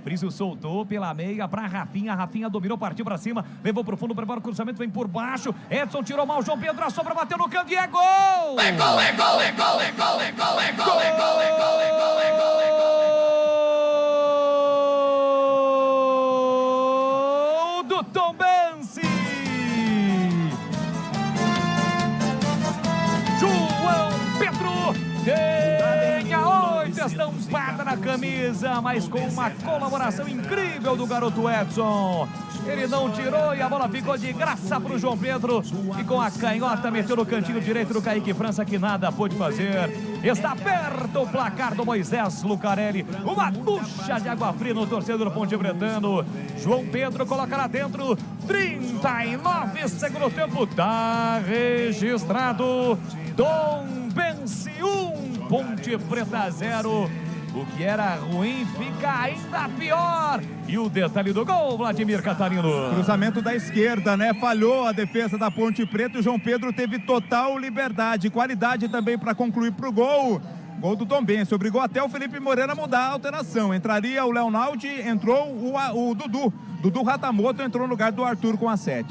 Frísio soltou pela meia pra Rafinha. Rafinha dominou, partiu pra cima. Levou pro fundo, prepara o cruzamento, vem por baixo. Edson tirou mal, João Pedro, a sobra, bateu no canto e é gol! É gol, é gol, é gol, é gol, é gol, é gol, é gol, é gol, é gol, é gol, é gol do Tombense! João Pedro tem a 8 estampada na camisa, mas com uma colaboração incrível do garoto Edson. Ele não tirou e a bola ficou de graça para o João Pedro. E com a canhota meteu no cantinho direito do Kaique França, que nada pôde fazer. Está perto o placar do Moisés Lucarelli. Uma ducha de água fria no torcedor pontebretano. João Pedro coloca lá dentro. 39 segundo tempo. Tá registrado. Tombense 1, Ponte Preta 0. O que era ruim fica ainda pior. E o detalhe do gol, Vladimir Catarino. Cruzamento da esquerda, né? Falhou a defesa da Ponte Preta. O João Pedro teve total liberdade, qualidade também para concluir pro gol. Gol do Tombense. Obrigou até o Felipe Moreira a mudar a alteração. Entraria o Leonaldi, entrou o Dudu. Dudu Ratamoto entrou no lugar do Arthur com a 7.